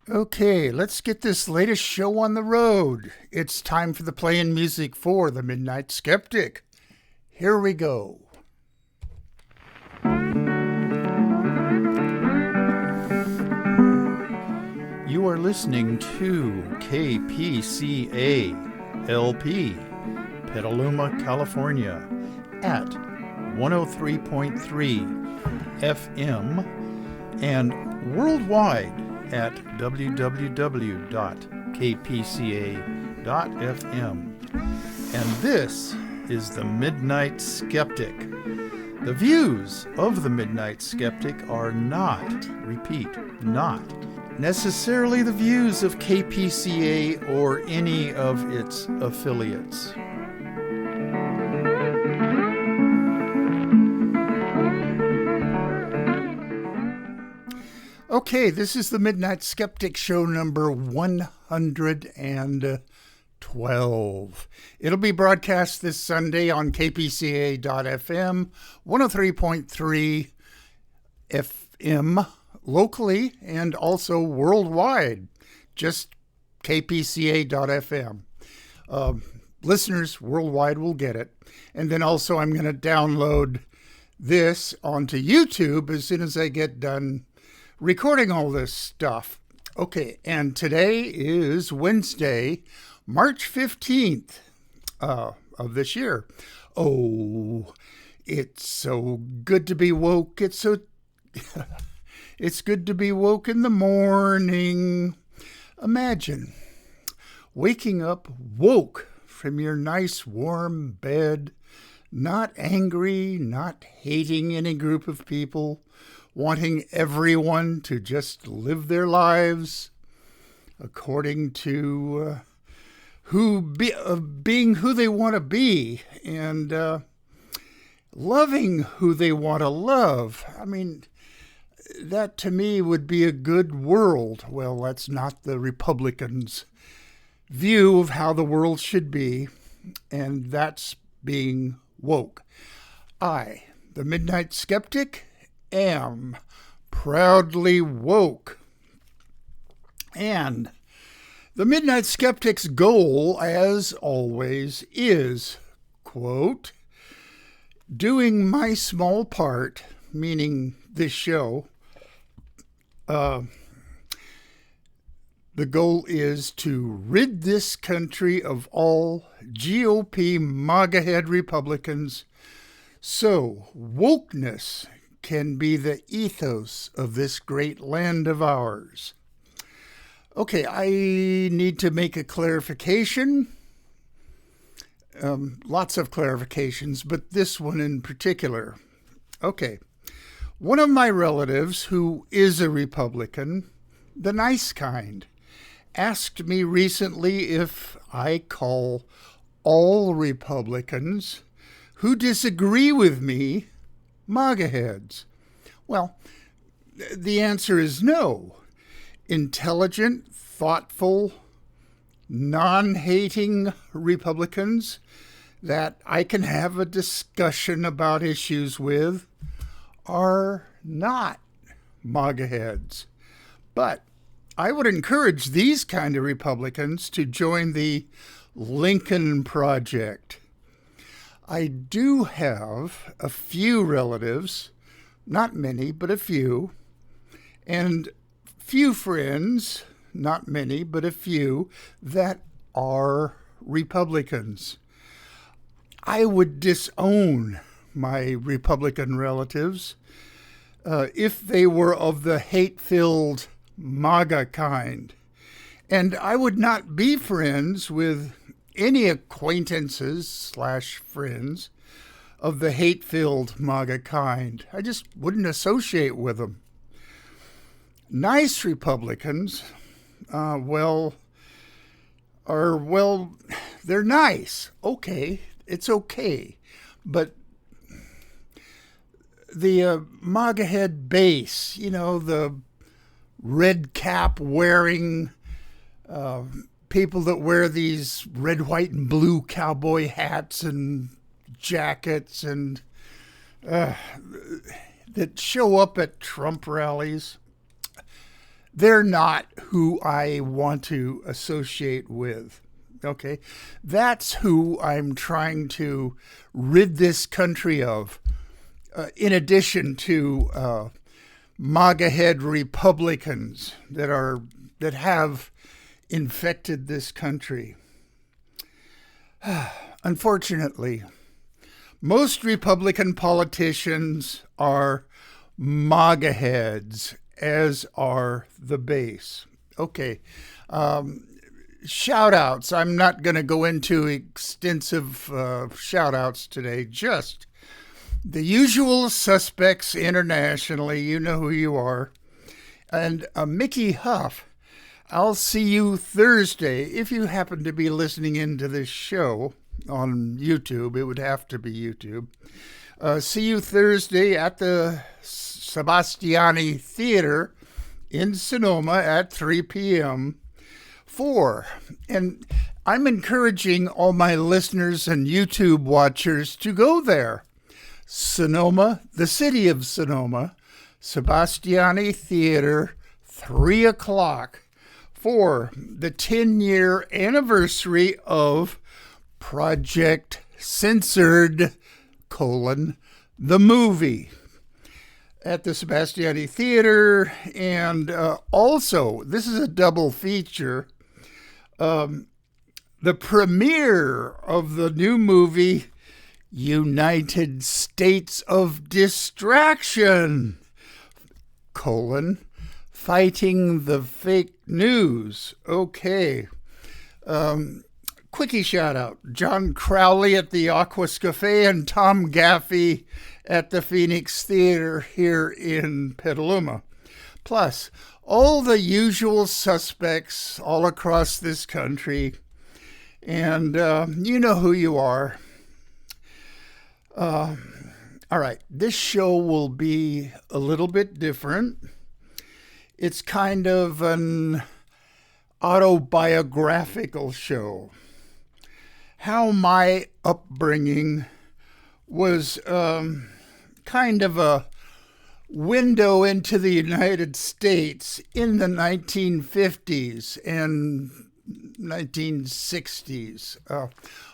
Okay, let's get this latest show on the road. It's time for the playing music for the Midnight Skeptic. Here we go. You are listening to KPCA LP, Petaluma, California, at 103.3 FM and worldwide at www.kpca.fm. And this is the Midnight Skeptic. The views of the Midnight Skeptic are not, repeat, not necessarily the views of KPCA or any of its affiliates. Okay, this is the Midnight Skeptic show number 112. It'll be broadcast this Sunday on kpca.fm, 103.3 FM locally and also worldwide, just kpca.fm. Listeners worldwide will get it. And then also I'm going to download this onto YouTube as soon as I get done recording all this stuff. Okay, and today is Wednesday, March 15th of this year. Oh, it's so good to be woke. It's good to be woke in the morning. Imagine waking up woke from your nice warm bed, not angry, not hating any group of people, wanting everyone to just live their lives according to being who they want to be and loving who they want to love. I mean, that to me would be a good world. Well, that's not the Republicans' view of how the world should be, and that's being woke. I, the Midnight Skeptic, am proudly woke. And the Midnight Skeptic's goal, as always, is, quote, doing my small part, meaning this show. The goal is to rid this country of all GOP MAGA-head Republicans so wokeness can be the ethos of this great land of ours. Okay, I need to make a clarification. Lots of clarifications, but this one in particular. Okay, one of my relatives who is a Republican, the nice kind, asked me recently if I call all Republicans who disagree with me MAGA heads. Well, the answer is no. Intelligent, thoughtful, non-hating Republicans that I can have a discussion about issues with are not MAGA heads. But I would encourage these kind of Republicans to join the Lincoln Project. I do have a few relatives, not many, but a few, and few friends, not many, but a few, that are Republicans. I would disown my Republican relatives if they were of the hate-filled MAGA kind. And I would not be friends with any acquaintances / friends of the hate-filled MAGA kind. I just wouldn't associate with them. Nice Republicans, they're nice. Okay, it's okay. But the MAGA head base, the red cap wearing people that wear these red, white, and blue cowboy hats and jackets and that show up at Trump rallies. they're not who I want to associate with. Okay, that's who I'm trying to rid this country of. In addition to MAGA head Republicans that have infected this country. Unfortunately, most Republican politicians are MAGA heads, as are the base. Okay. Shout outs. I'm not going to go into extensive shout outs today. Just the usual suspects internationally. You know who you are. And Mickey Huff. I'll see you Thursday. If you happen to be listening into this show on YouTube, it would have to be YouTube. See you Thursday at the Sebastiani Theater in Sonoma at 3 p.m. And I'm encouraging all my listeners and YouTube watchers to go there. Sonoma, the city of Sonoma, Sebastiani Theater, 3 o'clock for the 10-year anniversary of Project Censored, the movie at the Sebastiani Theater. And also, this is a double feature. The premiere of the new movie, United States of Distraction, Fighting the Fake News. Okay. Quickie shout out. John Crowley at the Aquas Cafe and Tom Gaffey at the Phoenix Theater here in Petaluma. Plus, all the usual suspects all across this country. And you know who you are. All right, this show will be a little bit different. It's kind of an autobiographical show. How my upbringing was kind of a window into the United States in the 1950s and 1960s.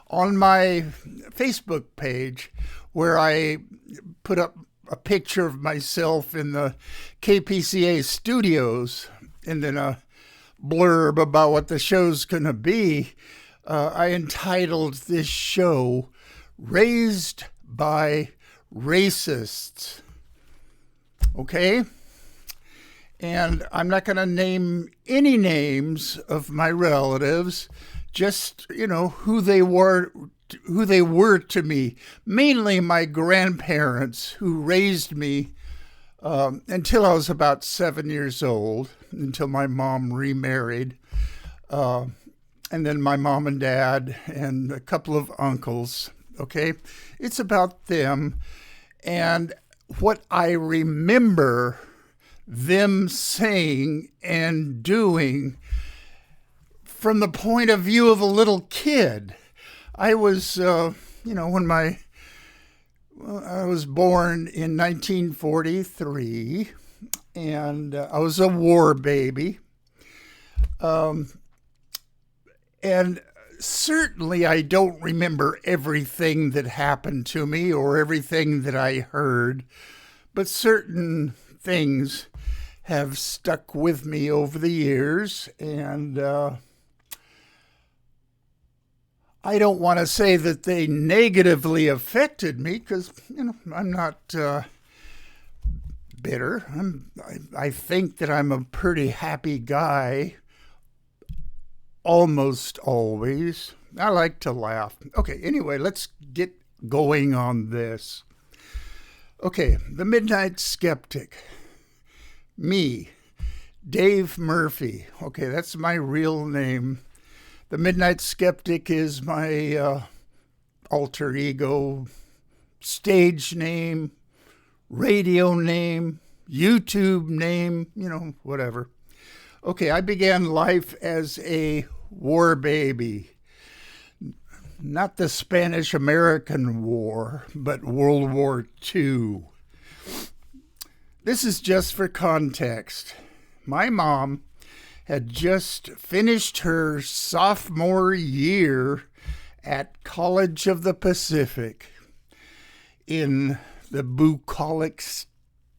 On my Facebook page, where I put up a picture of myself in the KPCA studios and then a blurb about what the show's going to be, I entitled this show, Raised by Racists. Okay? And I'm not going to name any names of my relatives, just, who they were to me. Mainly my grandparents, who raised me until I was about 7 years old, until my mom remarried. And then my mom and dad and a couple of uncles. Okay? It's about them and what I remember them saying and doing from the point of view of a little kid. I was, when I was born in 1943, and I was a war baby. And certainly I don't remember everything that happened to me or everything that I heard, but certain things have stuck with me over the years, and I don't want to say that they negatively affected me because, I'm not bitter. I think that I'm a pretty happy guy almost always. I like to laugh. Okay, anyway, let's get going on this. Okay, the Midnight Skeptic. Me, Dave Murphy. Okay, that's my real name. The Midnight Skeptic is my alter ego, stage name, radio name, YouTube name, whatever. Okay, I began life as a war baby. Not the Spanish-American War, but World War II. This is just for context. My mom had just finished her sophomore year at College of the Pacific in the bucolic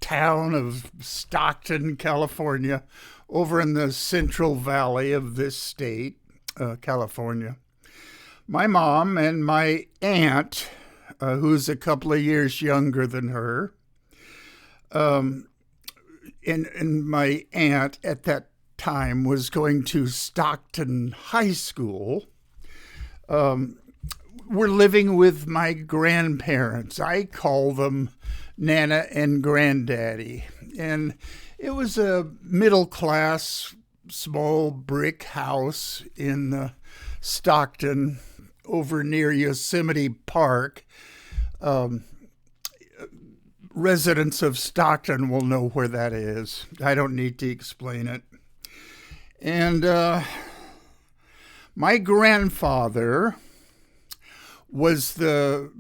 town of Stockton, California, over in the Central Valley of this state, California. My mom and my aunt, who's a couple of years younger than her, and my aunt at that time was going to Stockton High School. We're living with my grandparents. I call them Nana and Granddaddy. And it was a middle-class, small brick house in Stockton over near Yosemite Park. Residents of Stockton will know where that is. I don't need to explain it. And my grandfather was the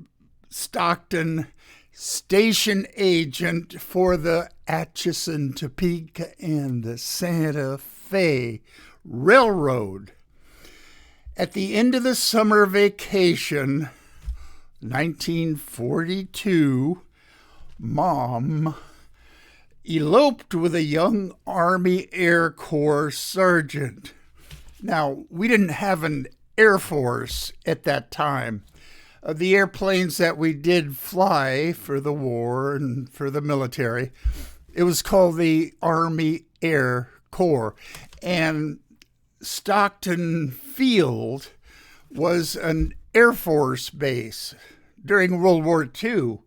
Stockton station agent for the Atchison, Topeka, and the Santa Fe Railroad. At the end of the summer vacation, 1942, Mom eloped with a young Army Air Corps sergeant. Now, we didn't have an Air Force at that time. The airplanes that we did fly for the war and for the military, it was called the Army Air Corps. And Stockton Field was an Air Force base during World War II.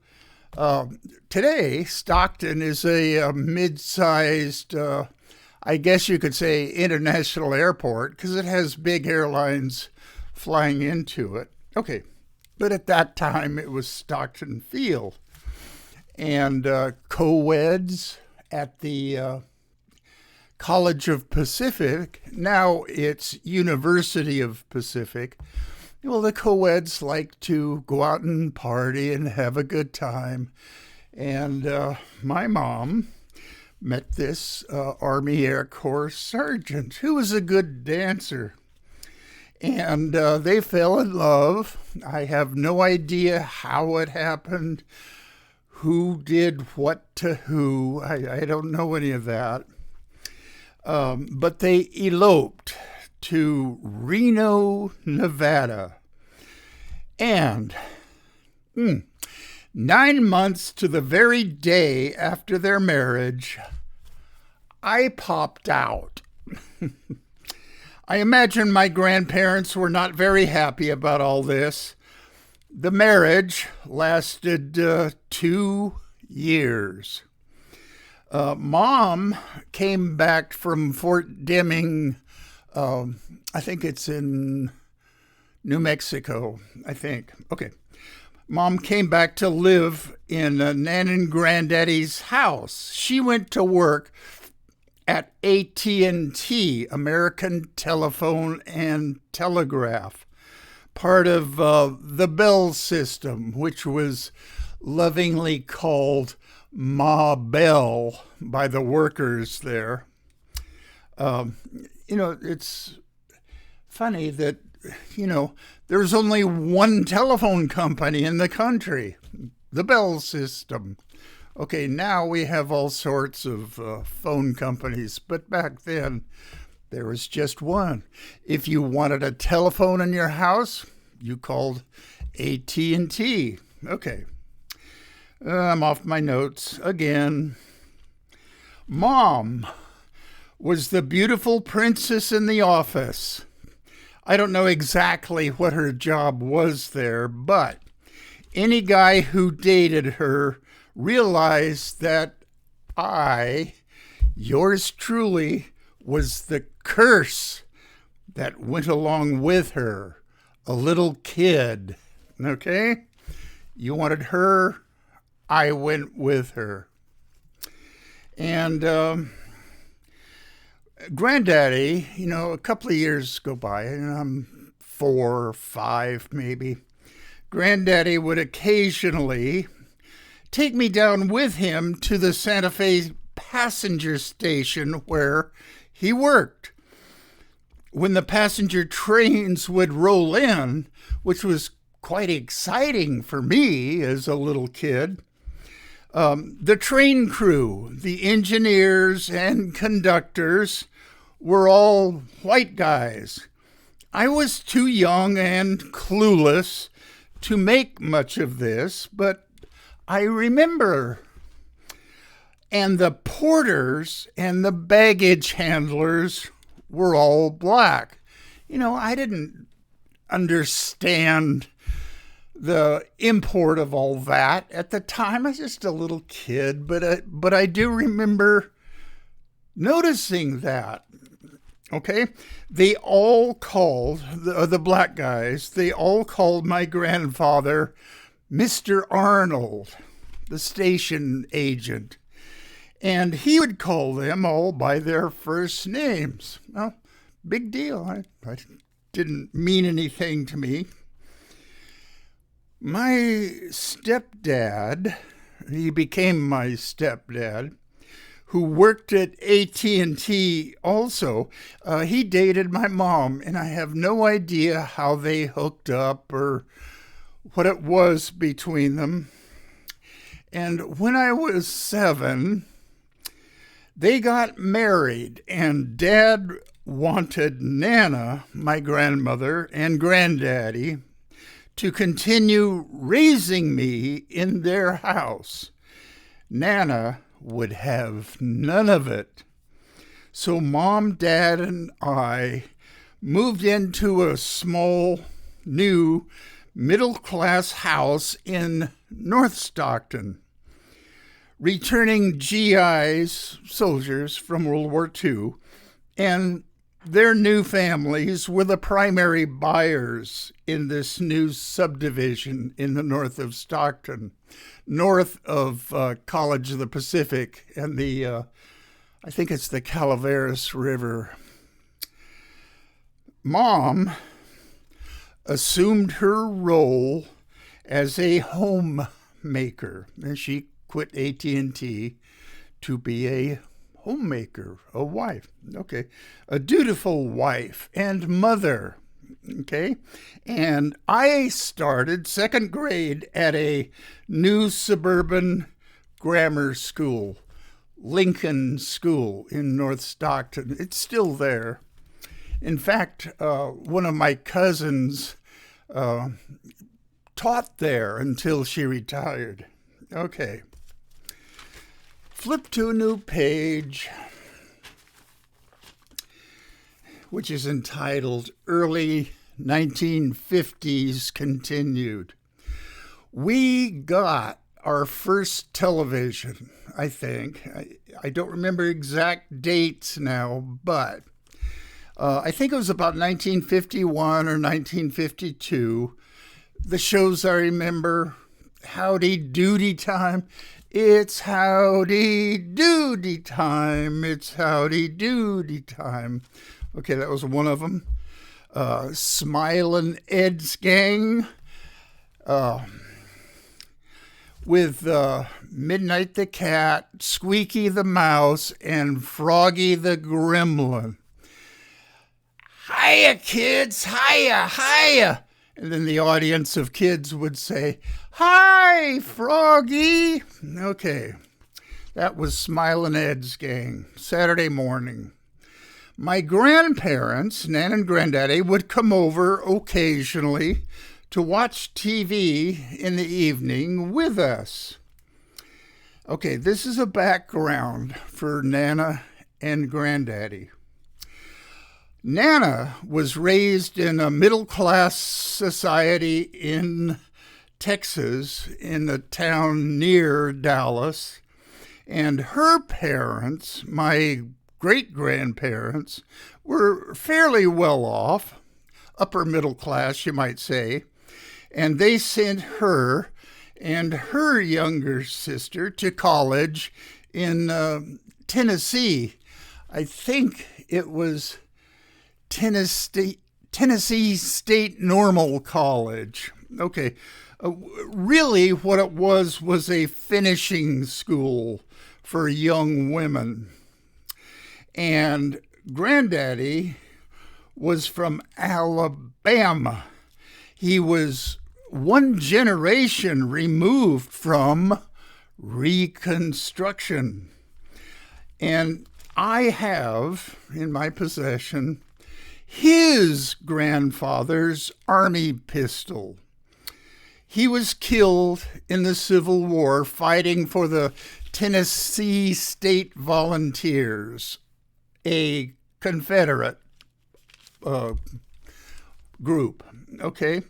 Today, Stockton is a mid-sized, I guess you could say, international airport because it has big airlines flying into it. Okay. But at that time, it was Stockton Field. And co-eds at the College of Pacific, now it's University of Pacific. Well, the co-eds like to go out and party and have a good time. And my mom met this Army Air Corps sergeant who was a good dancer. And they fell in love. I have no idea how it happened, who did what to who. I don't know any of that. But they eloped to Reno, Nevada. And 9 months to the very day after their marriage, I popped out. I imagine my grandparents were not very happy about all this. The marriage lasted 2 years. Mom came back from Fort Deming, I think it's in New Mexico, I think. Okay. Mom came back to live in Nan and Granddaddy's house. She went to work at AT&T, American Telephone and Telegraph, part of the Bell system, which was lovingly called Ma Bell by the workers there. It's funny that, there's only one telephone company in the country, the Bell system. Okay, now we have all sorts of phone companies, but back then there was just one. If you wanted a telephone in your house, you called AT&T. Okay, I'm off my notes again. Mom was the beautiful princess in the office. I don't know exactly what her job was there, but any guy who dated her realized that yours truly, was the curse that went along with her, a little kid. Okay? You wanted her, I went with her. And Granddaddy, a couple of years go by, and I'm 4 or 5 maybe. Granddaddy would occasionally take me down with him to the Santa Fe passenger station where he worked. When the passenger trains would roll in, which was quite exciting for me as a little kid, the train crew, the engineers and conductors were all white guys. I was too young and clueless to make much of this, but I remember. And the porters and the baggage handlers were all black. I didn't understand the import of all that at the time. I was just a little kid, but I do remember noticing that. Okay, they all called the black guys. They all called my grandfather Mr. Arnold, the station agent, and he would call them all by their first names. Well, big deal. I didn't mean anything to me. My stepdad, he became my stepdad, who worked at AT&T also, he dated my mom, and I have no idea how they hooked up or what it was between them. And when I was 7, they got married, and Dad wanted Nana, my grandmother, and Granddaddy to continue raising me in their house. Nana would have none of it. So Mom, Dad, and I moved into a small, new, middle-class house in North Stockton. Returning GIs, soldiers from World War II, and their new families were the primary buyers in this new subdivision in the north of Stockton, north of College of the Pacific and I think it's the Calaveras River. Mom assumed her role as a homemaker, and she quit AT&T to be a homemaker, a wife, okay, a dutiful wife and mother, okay, and I started 2nd grade at a new suburban grammar school, Lincoln School in North Stockton. It's still there. In fact, one of my cousins taught there until she retired. Okay. Flip to a new page, which is entitled Early 1950s Continued. We got our first television, I think. I don't remember exact dates now, but I think it was about 1951 or 1952. The shows I remember, Howdy Doody Time. It's howdy doody time. It's howdy doody time. Okay, that was one of them. Smilin' Ed's Gang with Midnight the Cat, Squeaky the Mouse, and Froggy the Gremlin. Hiya, kids! Hiya! Hiya! And then the audience of kids would say, "Hi, Froggy!" Okay, that was Smilin' Ed's Gang, Saturday morning. My grandparents, Nan and Granddaddy, would come over occasionally to watch TV in the evening with us. Okay, this is a background for Nana and Granddaddy. Nana was raised in a middle-class society in Texas, in a town near Dallas, and her parents, my great-grandparents, were fairly well off, upper middle class, you might say, and they sent her and her younger sister to college in Tennessee. I think it was Tennessee State Normal College. Okay, really what it was a finishing school for young women. And Granddaddy was from Alabama. He was one generation removed from Reconstruction. And I have in my possession his grandfather's army pistol. He was killed in the Civil War fighting for the Tennessee State Volunteers, a Confederate group. Okay?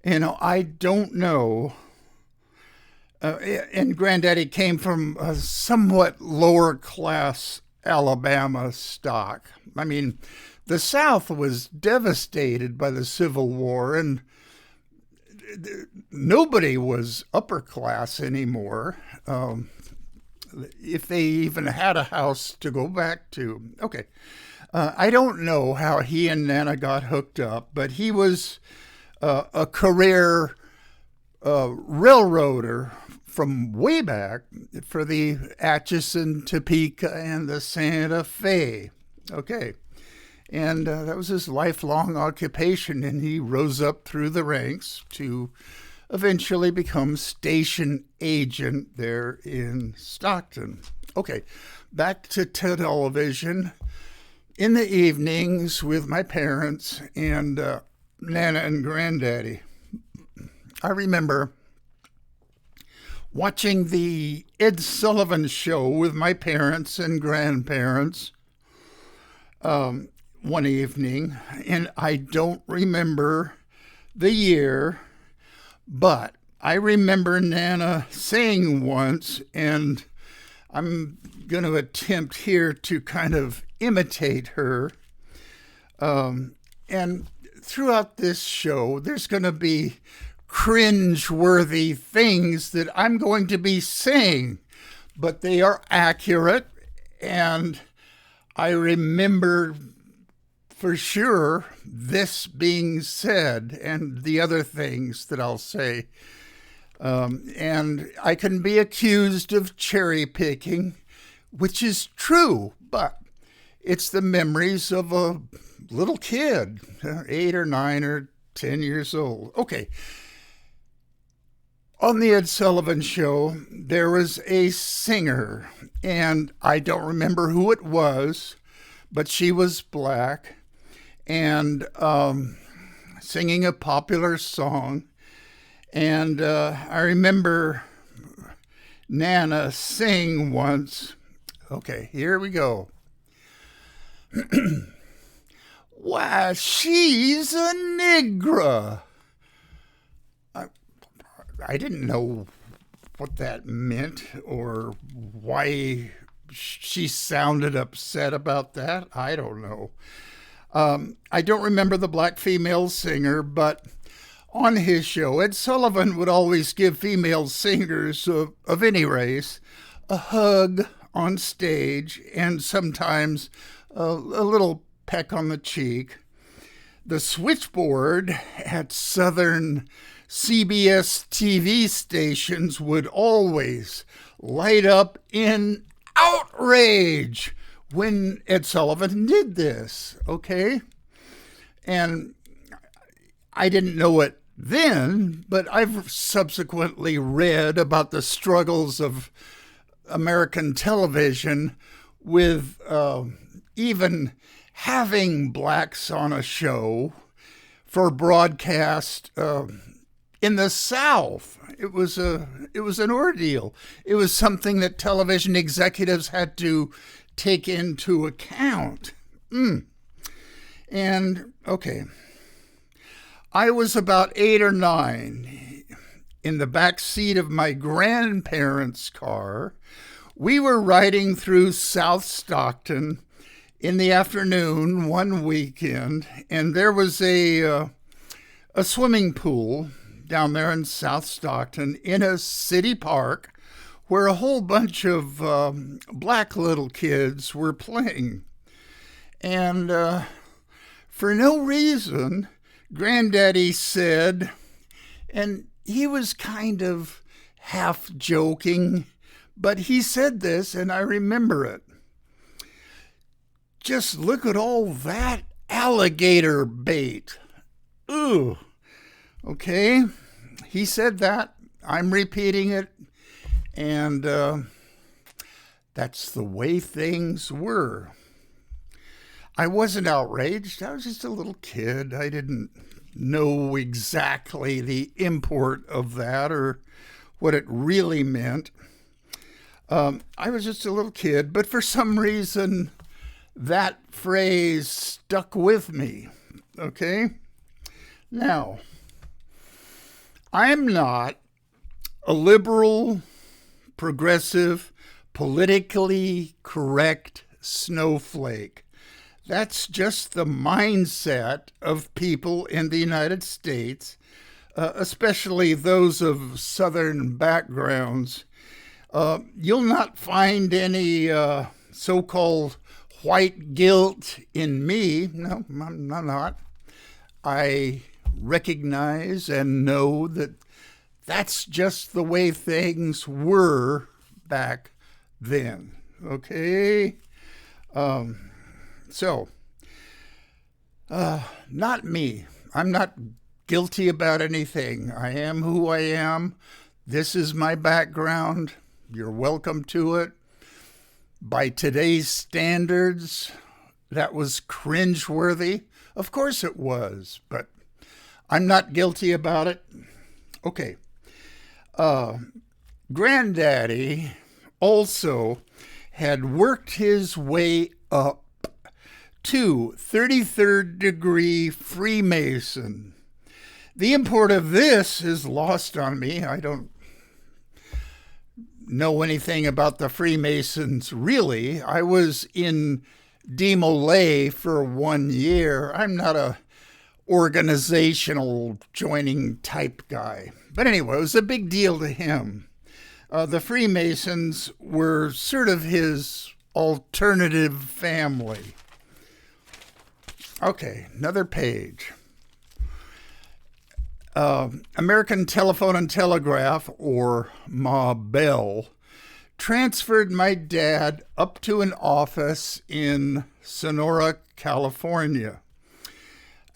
I don't know. And Granddaddy came from a somewhat lower class Alabama stock. I mean, the South was devastated by the Civil War, and nobody was upper class anymore, if they even had a house to go back to. Okay. I don't know how he and Nana got hooked up, but he was a career railroader from way back for the Atchison, Topeka, and the Santa Fe. Okay. And that was his lifelong occupation, and he rose up through the ranks to eventually become station agent there in Stockton. Okay, back to television. In the evenings with my parents and Nana and Granddaddy, I remember watching the Ed Sullivan Show with my parents and grandparents one evening, and I don't remember the year, but I remember Nana saying once, and I'm going to attempt here to kind of imitate her. And throughout this show, there's going to be cringe-worthy things that I'm going to be saying, but they are accurate, and I remember for sure this being said and the other things that I'll say. And I can be accused of cherry picking, which is true, but it's the memories of a little kid, 8 or 9 or 10 years old. Okay. On the Ed Sullivan Show, there was a singer, and I don't remember who it was, but she was black and singing a popular song. And I remember Nana sing once. Okay, here we go. Why, she's a Negra. I didn't know what that meant or why she sounded upset about that. I don't know. I don't remember the black female singer, but on his show, Ed Sullivan would always give female singers of any race a hug on stage and sometimes a little peck on the cheek. The switchboard at Southern CBS TV stations would always light up in outrage when Ed Sullivan did this, okay? And I didn't know it then, but I've subsequently read about the struggles of American television with even having blacks on a show for broadcast in the South. It was an ordeal. It was something that television executives had to take into account. And, okay, I was about 8 or 9 in the back seat of my grandparents' car. We were riding through South Stockton in the afternoon one weekend, and there was a swimming pool down there in South Stockton in a city park where a whole bunch of black little kids were playing. And for no reason, Granddaddy said, and he was kind of half joking, But he said this, and I remember it. Just look at all that alligator bait. Ooh. Okay. He said that. I'm repeating it. And that's the way things were. I wasn't outraged. I was just a little kid. I didn't know exactly the import of that or what it really meant. I was just a little kid, but for some reason, that phrase stuck with me. Okay? Now, I'm not a liberal, progressive, politically correct snowflake. That's just the mindset of people in the United States, especially those of Southern backgrounds. You'll not find any so-called white guilt in me. No, I'm not. I recognize and know that that's just the way things were back then. Okay? Not me. I'm not guilty about anything. I am who I am. This is my background. You're welcome to it. By today's standards, that was cringeworthy. Of course it was, but I'm not guilty about it. Okay. Granddaddy also had worked his way up to 33rd degree Freemason. The import of this is lost on me. I don't know anything about the Freemasons, really. I was in Demolay for 1 year. I'm not a organizational joining type guy. But anyway, it was a big deal to him. The Freemasons were sort of his alternative family. Okay, another page. American Telephone and Telegraph, or Ma Bell, transferred my dad up to an office in Sonora, California.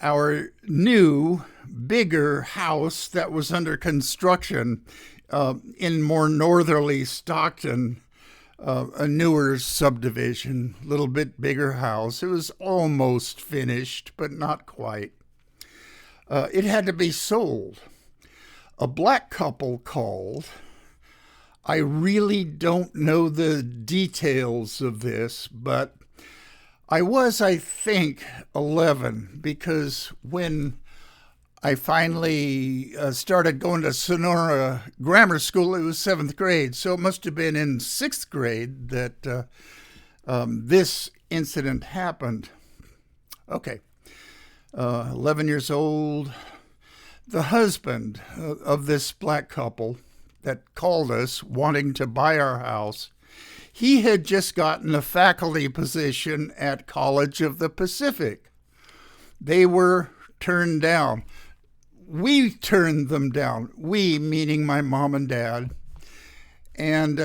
Our new, bigger house that was under construction in more northerly Stockton, a newer subdivision, a little bit bigger house. It was almost finished, but not quite. It had to be sold. A black couple called. I really don't know the details of this, but I was, I think, 11, because when I finally started going to Sonora Grammar School, it was 7th grade, so it must have been in 6th grade that this incident happened. Okay, 11 years old. The husband of this black couple that called us wanting to buy our house, he had just gotten a faculty position at College of the Pacific. They were turned down. We turned them down. We, meaning my mom and dad. And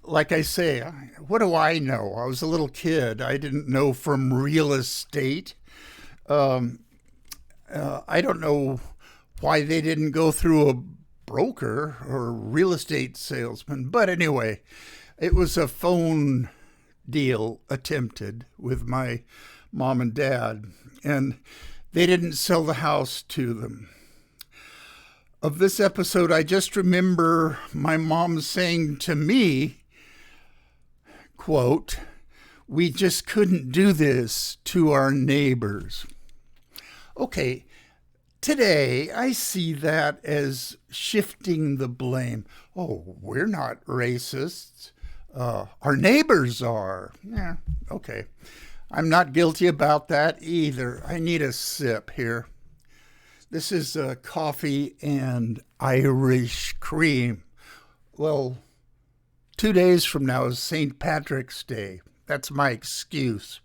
like I say, what do I know? I was a little kid. I didn't know from real estate. I don't know why they didn't go through a broker or real estate salesman. But anyway, it was a phone deal attempted with my mom and dad, and they didn't sell the house to them. Of this episode, I just remember my mom saying to me, quote, "We just couldn't do this to our neighbors." Okay, today I see that as shifting the blame. Oh, we're not racists. Our neighbors are. Yeah, okay. I'm not guilty about that either. I need a sip here. This is coffee and Irish cream. Well, 2 days from now is St. Patrick's Day. That's my excuse.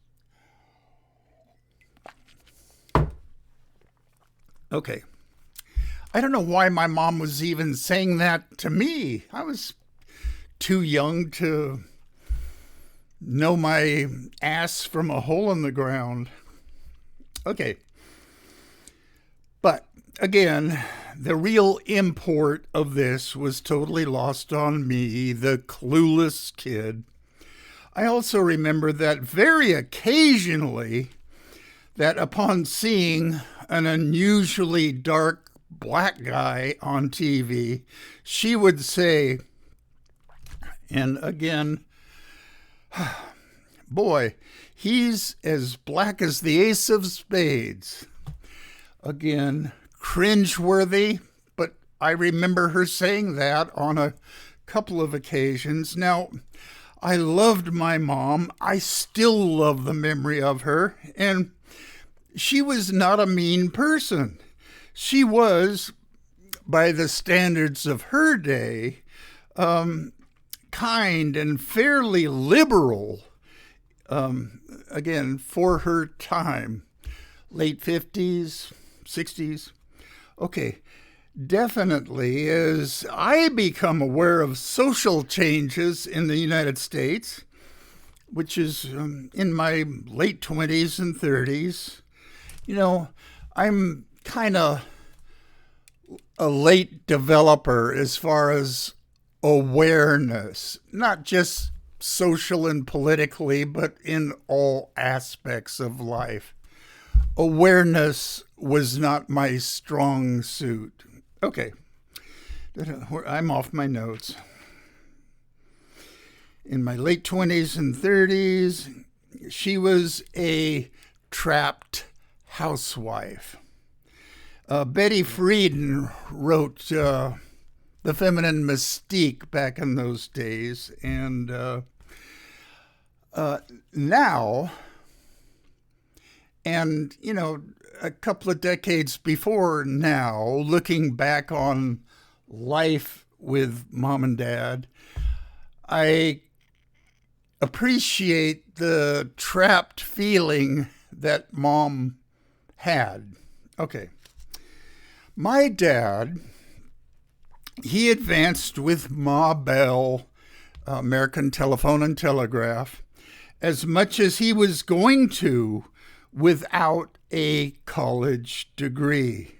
Okay. I don't know why my mom was even saying that to me. I was too young to know my ass from a hole in the ground. Okay. But again, the real import of this was totally lost on me, the clueless kid. I also remember that very occasionally, that upon seeing an unusually dark black guy on TV, she would say, and again, boy, he's as black as the ace of spades. Again, cringeworthy, but I remember her saying that on a couple of occasions. Now, I loved my mom. I still love the memory of her, and she was not a mean person. She was, by the standards of her day, kind and fairly liberal, again, for her time. Late 50s, 60s. Okay, definitely as I become aware of social changes in the United States, which is in my late 20s and 30s, I'm kind of a late developer as far as awareness, not just social and politically, but in all aspects of life. Awareness was not my strong suit. Okay, I'm off my notes. In my late 20s and 30s, she was a trapped housewife. Betty Friedan wrote The Feminine Mystique back in those days, and now, and, a couple of decades before now, looking back on life with mom and dad, I appreciate the trapped feeling that mom had. Okay. My dad, he advanced with Ma Bell, American Telephone and Telegraph, as much as he was going to without a college degree.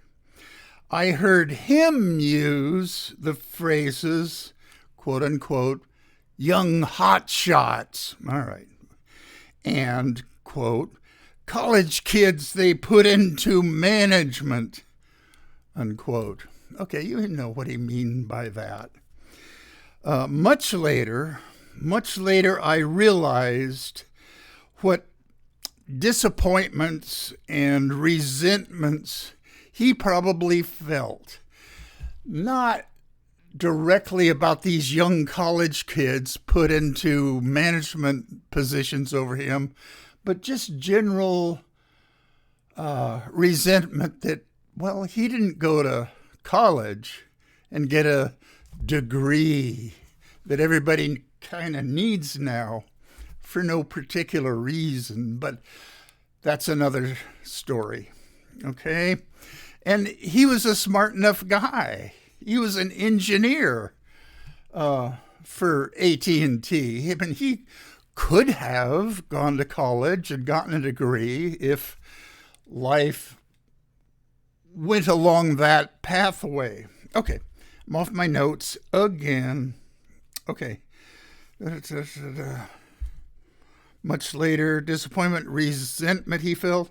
I heard him use the phrases, quote unquote, young hotshots, all right, and, quote, college kids they put into management, unquote. Okay, you know what he mean by that. Much later, I realized what disappointments and resentments he probably felt. Not directly about these young college kids put into management positions over him, but just general resentment that, well, he didn't go to college and get a degree that everybody kind of needs now for no particular reason, but that's another story, okay? And he was a smart enough guy. He was an engineer for AT&T. I mean, he could have gone to college and gotten a degree if life went along that pathway. Okay, I'm off my notes again. Okay. Much later, disappointment, resentment he felt.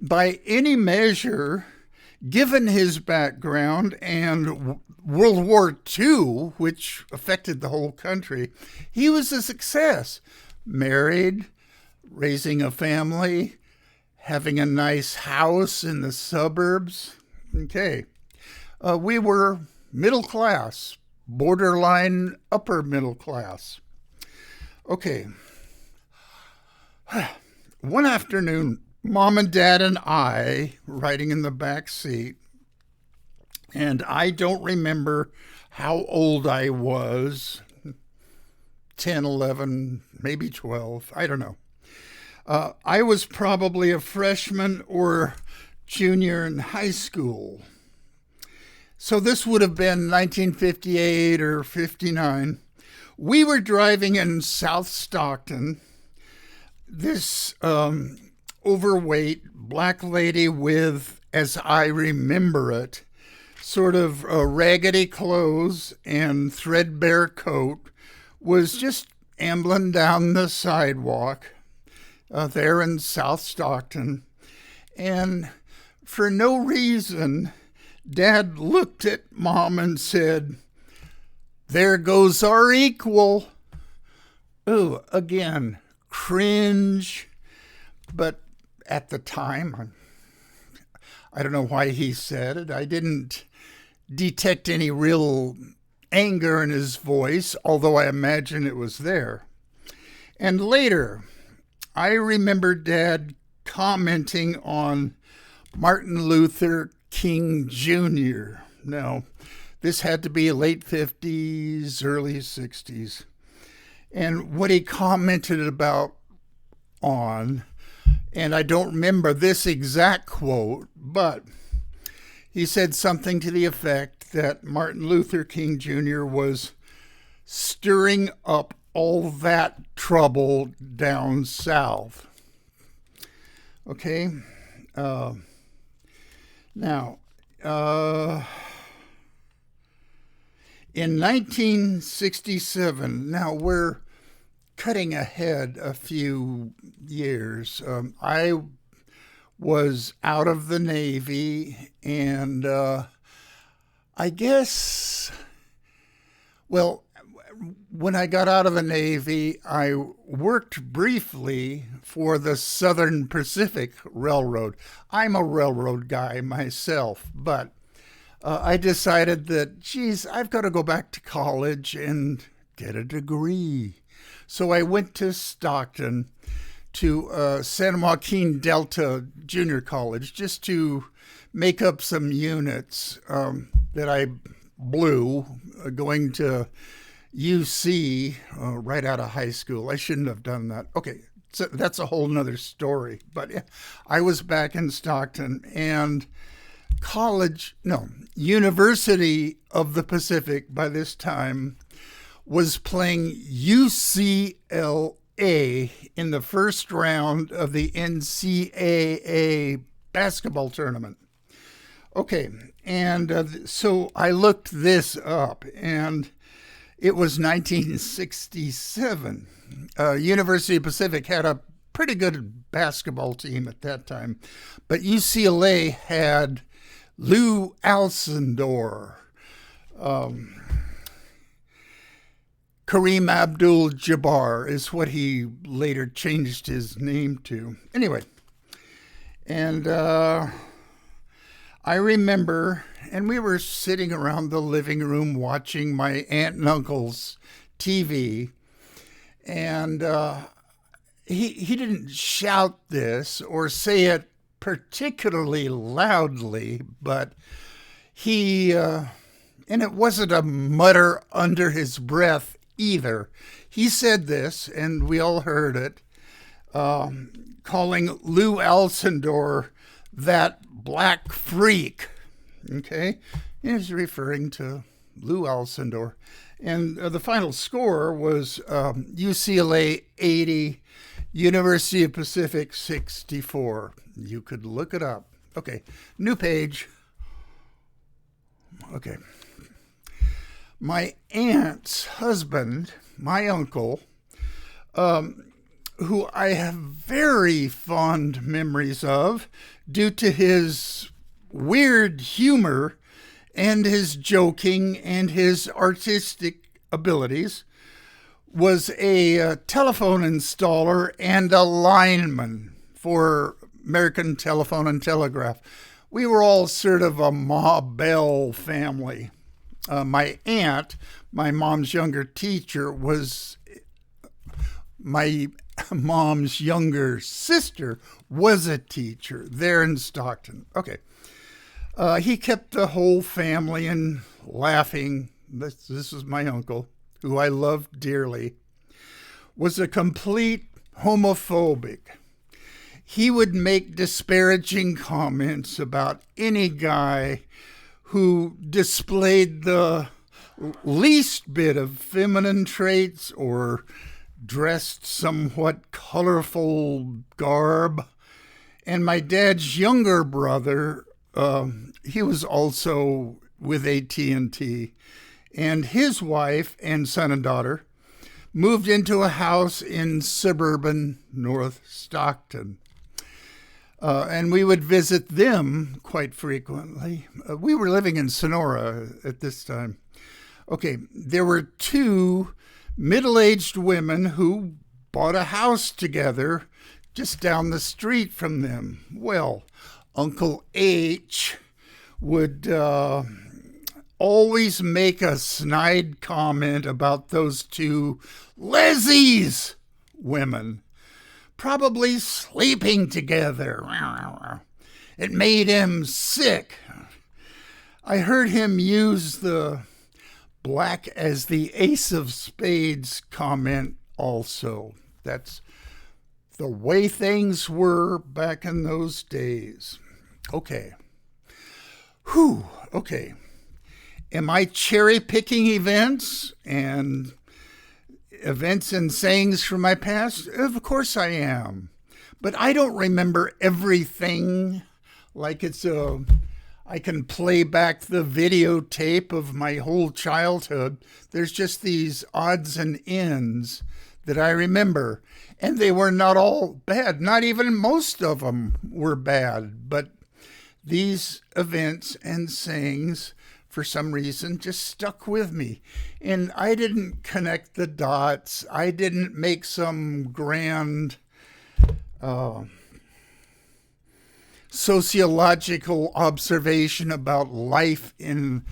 By any measure, given his background and World War II, which affected the whole country, he was a success. Married, raising a family, having a nice house in the suburbs. Okay. We were middle class, borderline upper middle class. Okay. One afternoon, Mom and Dad and I riding in the back seat, and I don't remember how old I was, 10, 11, maybe 12, I don't know. I was probably a freshman or junior in high school. So this would have been 1958 or 59. We were driving in South Stockton. This overweight black lady with, as I remember it, sort of raggedy clothes and threadbare coat was just ambling down the sidewalk there in South Stockton. And for no reason, Dad looked at Mom and said, "There goes our equal." Ooh, again, cringe. But at the time, I don't know why he said it. I didn't detect any real anger in his voice, although I imagine it was there. And later, I remember Dad commenting on Martin Luther King Jr. Now, this had to be late 50s, early 60s. And what he commented about and I don't remember this exact quote, but he said something to the effect that Martin Luther King Jr. was stirring up all that trouble down south. Okay? Now, in 1967, now we're cutting ahead a few years. I was out of the Navy, and I guess, well, when I got out of the Navy, I worked briefly for the Southern Pacific Railroad. I'm a railroad guy myself, but I decided that, geez, I've got to go back to college and get a degree. So I went to Stockton to San Joaquin Delta Junior College just to make up some units that I blew going to UC right out of high school. I shouldn't have done that. Okay, so that's a whole nother story. But yeah, I was back in Stockton, and University of the Pacific by this time was playing UCLA in the first round of the NCAA basketball tournament. Okay, and so I looked this up, and it was 1967. University of Pacific had a pretty good basketball team at that time, but UCLA had Lou Alcindor, Kareem Abdul-Jabbar is what he later changed his name to. Anyway, and I remember, and we were sitting around the living room watching my aunt and uncle's TV, and he didn't shout this or say it particularly loudly, but he, and it wasn't a mutter under his breath either. He said this, and we all heard it, calling Lou Alcindor that black freak. Okay? He was referring to Lou Alcindor. And the final score was UCLA 80, University of Pacific 64. You could look it up. Okay, new page. Okay. My aunt's husband, my uncle, who I have very fond memories of due to his weird humor and his joking and his artistic abilities, was a telephone installer and a lineman for American Telephone and Telegraph. We were all sort of a Ma Bell family. My aunt, my mom's younger teacher, my mom's younger sister was a teacher there in Stockton. Okay. He kept the whole family in laughing. This is my uncle, who I loved dearly, was a complete homophobic. He would make disparaging comments about any guy who displayed the least bit of feminine traits or dressed somewhat colorful garb. And my dad's younger brother, he was also with AT&T, and his wife and son and daughter moved into a house in suburban North Stockton. And we would visit them quite frequently. We were living in Sonora at this time. Okay, there were two middle-aged women who bought a house together just down the street from them. Well, Uncle H would always make a snide comment about those two lesbies women, probably sleeping together. It made him sick. I heard him use the black as the ace of spades comment also. That's the way things were back in those days. Okay. Okay. Am I cherry picking events and sayings from my past? Of course I am. But I don't remember everything like I can play back the videotape of my whole childhood. There's just these odds and ends that I remember. And they were not all bad. Not even most of them were bad. But these events and sayings, for some reason, just stuck with me. And I didn't connect the dots. I didn't make some grand sociological observation about life in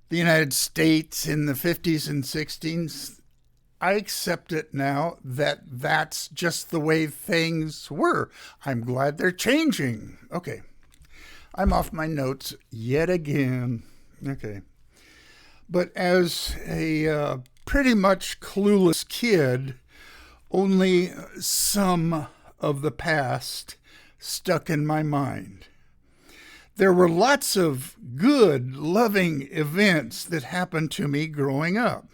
the United States in the 50s and 60s. I accept it now that that's just the way things were. I'm glad they're changing. Okay. I'm off my notes yet again. Okay. But as a pretty much clueless kid, only some of the past stuck in my mind. There were lots of good, loving events that happened to me growing up.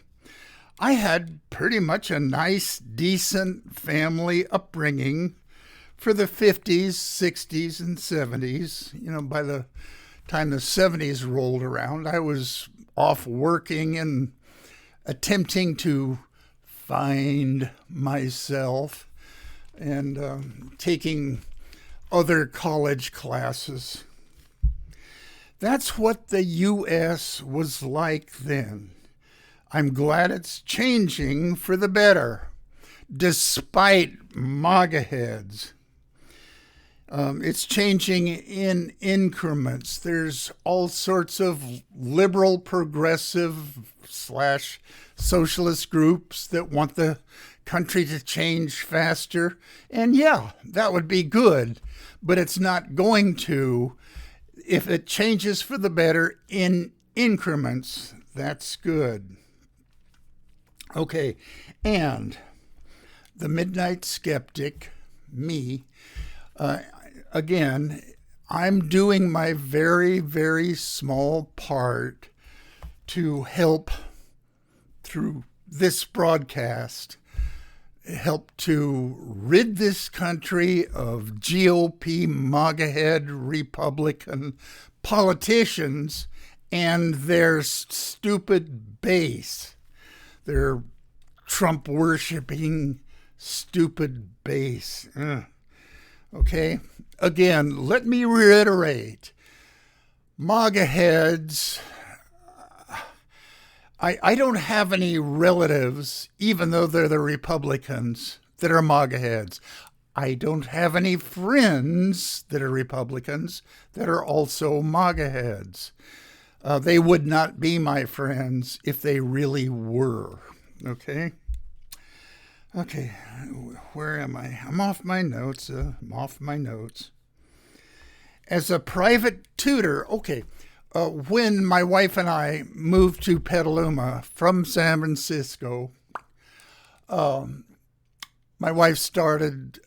I had pretty much a nice, decent family upbringing for the 50s, 60s, and 70s. You know, by the time the 70s rolled around, I was off working and attempting to find myself and taking other college classes. That's what the U.S. was like then. I'm glad it's changing for the better, despite MAGA heads. It's changing in increments. There's all sorts of liberal, progressive / socialist groups that want the country to change faster. And yeah, that would be good, but it's not going to. If it changes for the better in increments, that's good. Okay, and the Midnight Skeptic, me, again, I'm doing my very, very small part to help through this broadcast, help to rid this country of GOP, MAGA-head Republican politicians and their stupid base, their Trump-worshipping stupid base. Okay? Again, let me reiterate. MAGA heads, I don't have any relatives, even though they're the Republicans, that are MAGA heads. I don't have any friends that are Republicans that are also MAGA heads. They would not be my friends if they really were. Okay? Okay, where am I? I'm off my notes. As a private tutor, okay, when my wife and I moved to Petaluma from San Francisco, my wife started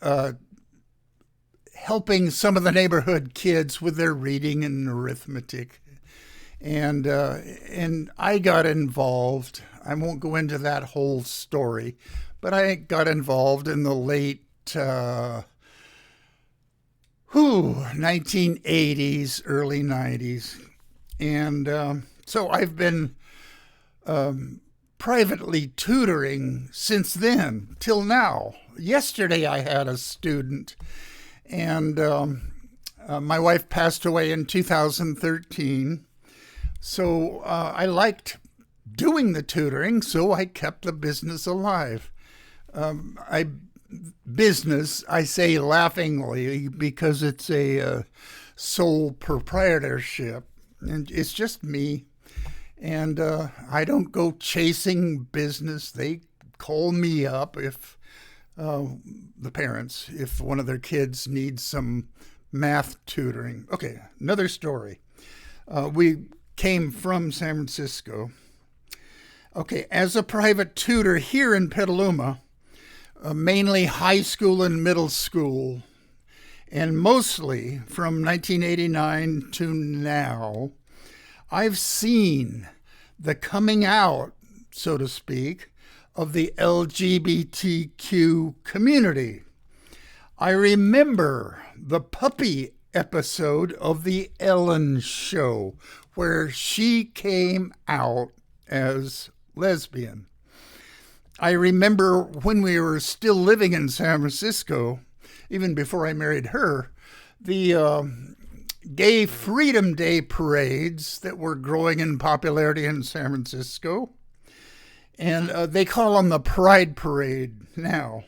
helping some of the neighborhood kids with their reading and arithmetic. And I got involved. I won't go into that whole story, but I got involved in the late 1980s, early 90s. And so I've been privately tutoring since then till now. Yesterday I had a student, and my wife passed away in 2013. So I liked doing the tutoring, so I kept the business alive. I say laughingly because it's a sole proprietorship, and it's just me. And I don't go chasing business. They call me up if the parents, if one of their kids needs some math tutoring. Okay, another story. We came from San Francisco. Okay, as a private tutor here in Petaluma, mainly high school and middle school, and mostly from 1989 to now, I've seen the coming out, so to speak, of the LGBTQ community. I remember the puppy episode of The Ellen Show, where she came out as lesbian. I remember when we were still living in San Francisco, even before I married her, the Gay Freedom Day parades that were growing in popularity in San Francisco. And they call them the Pride Parade now.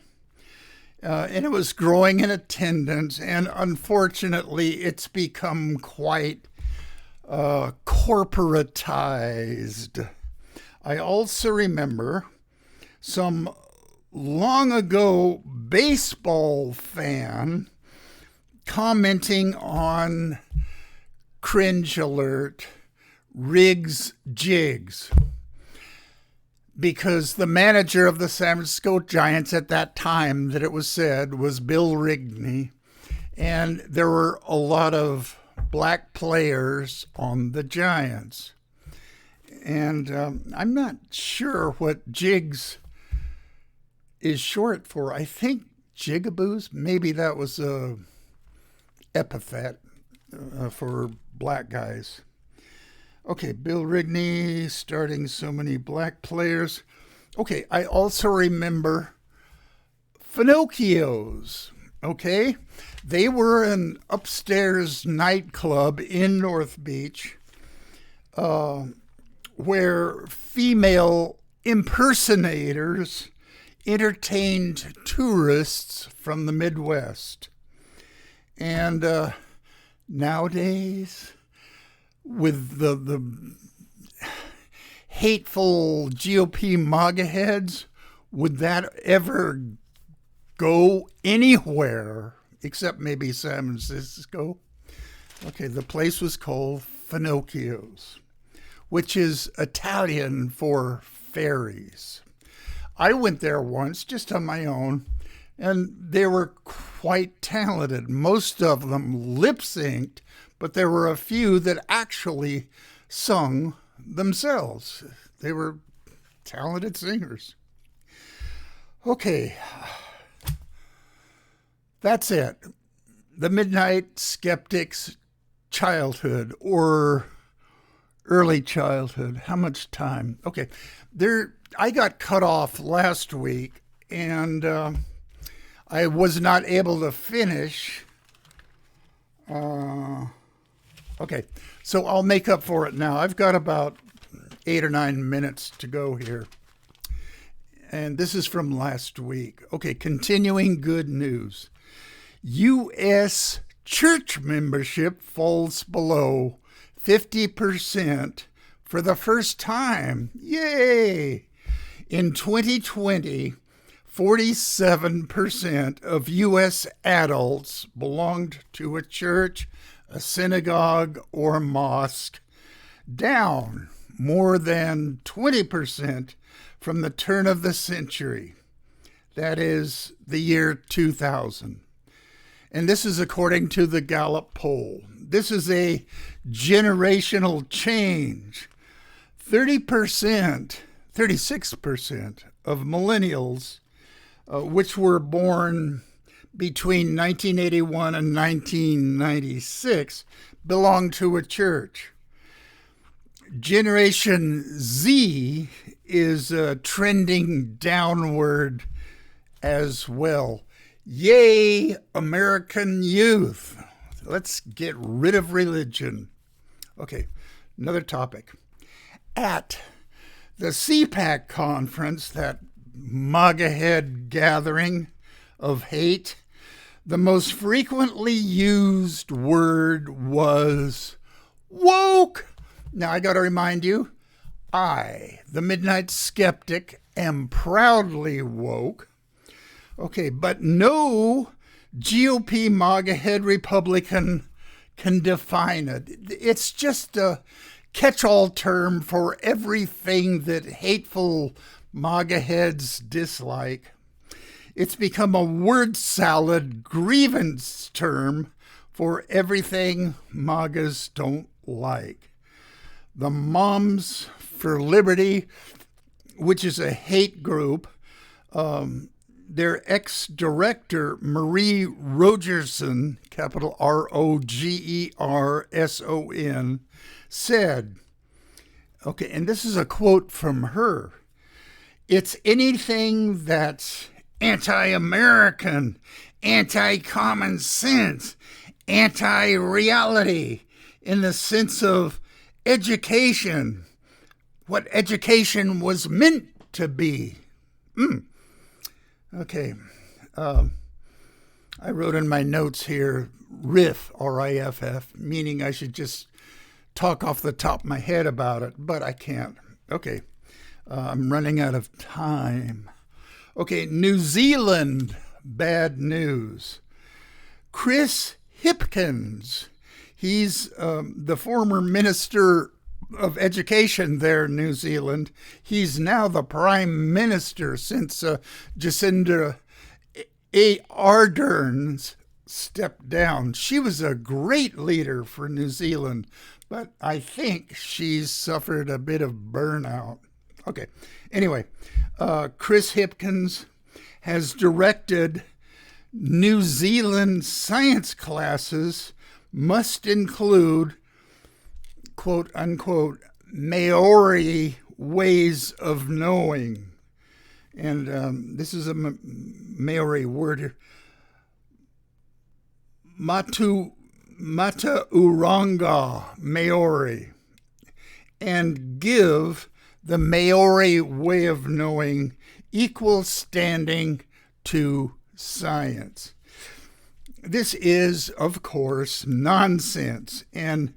And it was growing in attendance, and unfortunately it's become quite corporatized. I also remember some long ago baseball fan commenting on cringe alert Riggs Jigs, because the manager of the San Francisco Giants at that time that it was said was Bill Rigney, and there were a lot of black players on the Giants. And I'm not sure what Jigs is short for. I think jigaboos, maybe that was a epithet for black guys. Okay, Bill Rigney starting so many black players. Okay, I also remember Finocchios. Okay, they were an upstairs nightclub in North Beach where female impersonators entertained tourists from the Midwest. And nowadays, with the hateful GOP MAGA heads, would that ever go anywhere except maybe San Francisco? Okay, the place was called Finocchios, which is Italian for fairies. I went there once just on my own, and they were quite talented. Most of them lip-synced, but there were a few that actually sung themselves. They were talented singers. Okay, that's it. The Midnight Skeptic's childhood, or early childhood. How much time? Okay, I got cut off last week, and I was not able to finish. Okay, so I'll make up for it now. I've got about 8 or 9 minutes to go here. And this is from last week. Okay, continuing good news. U.S. church membership falls below 50% for the first time. Yay! In 2020, 47% of U.S. adults belonged to a church, a synagogue, or mosque, down more than 20% from the turn of the century. That is the year 2000. And this is according to the Gallup poll. This is a generational change. 36% of millennials, which were born between 1981 and 1996, belong to a church. Generation Z is trending downward as well. Yay, American youth. Let's get rid of religion. Okay, another topic. At the CPAC conference, that MAGA head gathering of hate, the most frequently used word was woke. Now, I got to remind you, I, the Midnight Skeptic, am proudly woke. Okay, but no GOP MAGA head Republican can define it. It's just a catch-all term for everything that hateful MAGA heads dislike. It's become a word salad grievance term for everything MAGAs don't like. The Moms for Liberty, which is a hate group, their ex-director, Marie Rogerson, capital Rogerson, said, okay, and this is a quote from her, "It's anything that's anti-American, anti-common sense, anti-reality, in the sense of education, what education was meant to be." Okay, I wrote in my notes here, riff, R-I-F-F, meaning I should just talk off the top of my head about it, but I can't. Okay, I'm running out of time. Okay, New Zealand, bad news. Chris Hipkins, he's the former Minister of Education there in New Zealand. He's now the Prime Minister since Jacinda Ardern's stepped down. She was a great leader for New Zealand, but I think she's suffered a bit of burnout. Okay, anyway, Chris Hipkins has directed New Zealand science classes must include, quote unquote, Maori ways of knowing. And this is a Maori word here. Matauranga Maori. And give the Maori way of knowing equal standing to science. This is, of course, nonsense and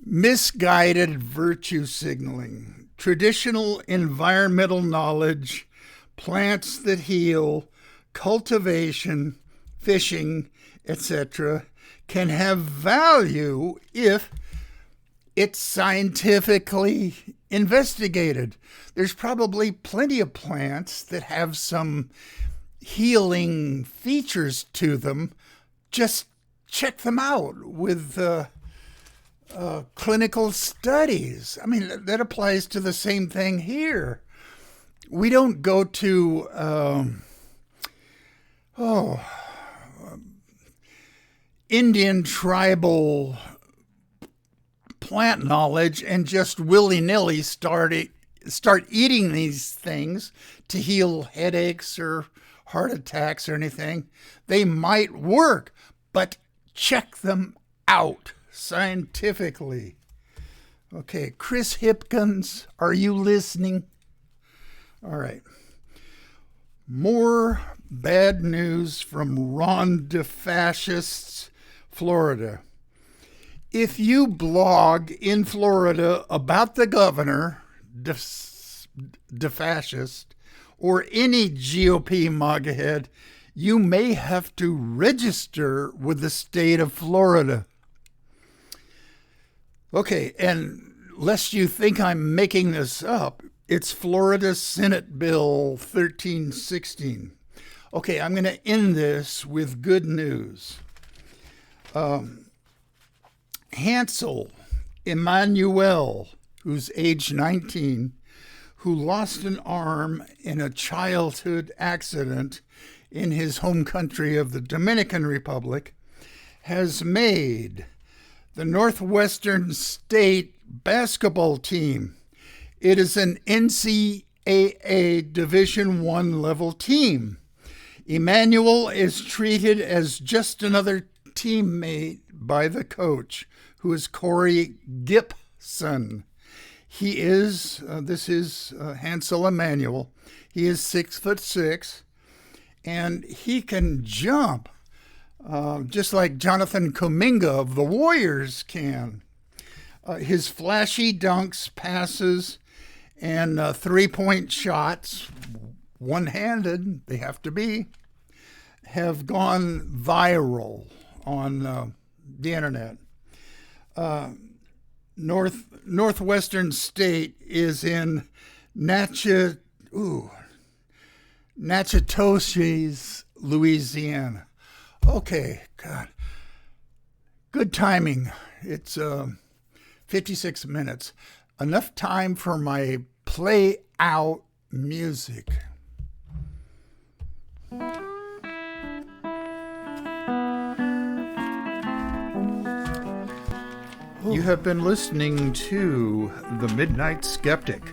misguided virtue signaling. Traditional environmental knowledge, plants that heal, cultivation, fishing, etc., can have value if it's scientifically investigated. There's probably plenty of plants that have some healing features to them. Just check them out with clinical studies. I mean, that applies to the same thing here. We don't go to Indian tribal plant knowledge and just willy-nilly start eating these things to heal headaches or heart attacks or anything. They might work, but check them out scientifically. Okay, Chris Hipkins, are you listening? All right. More bad news from Ron DeFascist's Florida. If you blog in Florida about the governor, DeFascist, or any GOP MAGA head, you may have to register with the state of Florida. Okay, and lest you think I'm making this up, it's Florida Senate Bill 1316. Okay, I'm going to end this with good news. Hansel Emmanuel, who's age 19, who lost an arm in a childhood accident in his home country of the Dominican Republic, has made the Northwestern State basketball team. It is an NCAA Division I level team. Emmanuel is treated as just another teammate by the coach, who is Corey Gibson. He is, this is Hansel Emmanuel. He is 6'6", and he can jump just like Jonathan Kuminga of the Warriors can. His flashy dunks, passes, and three-point shots, one-handed, they have to be, have gone viral on the internet. Northwestern State is in Natchitoches, Louisiana. Okay, God. Good timing. It's 56 minutes. Enough time for my play out music. You have been listening to The Midnight Skeptic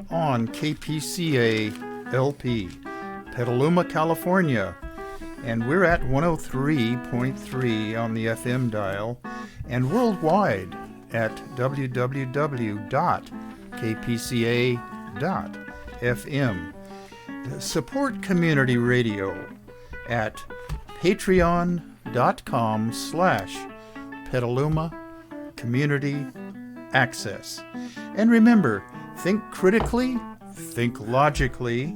on KPCA LP, Petaluma, California. And we're at 103.3 on the FM dial and worldwide at www.kpca.fm. Support community radio at patreon.com/Petaluma Community Access. And remember, think critically, think logically,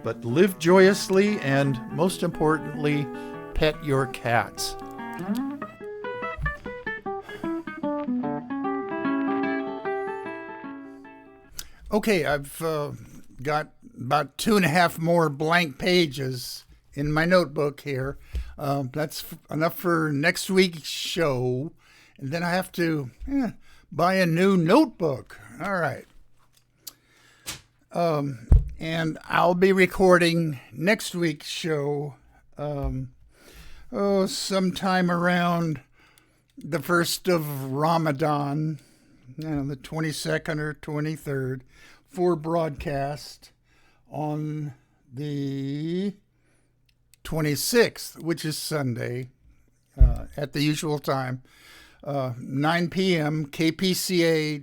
but live joyously, and most importantly, pet your cats. Okay, I've got about 2.5 more blank pages in my notebook here. That's enough for next week's show. And then I have to buy a new notebook. All right. And I'll be recording next week's show sometime around the 1st of Ramadan, the 22nd or 23rd, for broadcast on the 26th, which is Sunday, at the usual time, 9 p.m., kpca.fm.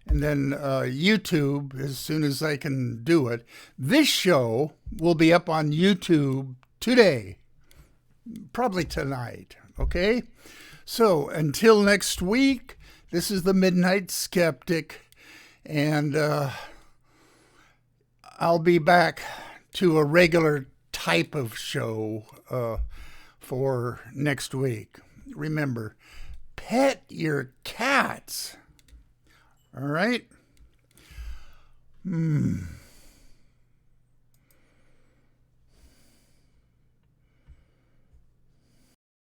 And then YouTube, as soon as I can do it. This show will be up on YouTube today, probably tonight, okay? So until next week, this is the Midnight Skeptic, and I'll be back to a regular type of show for next week. Remember, pet your cats. All right?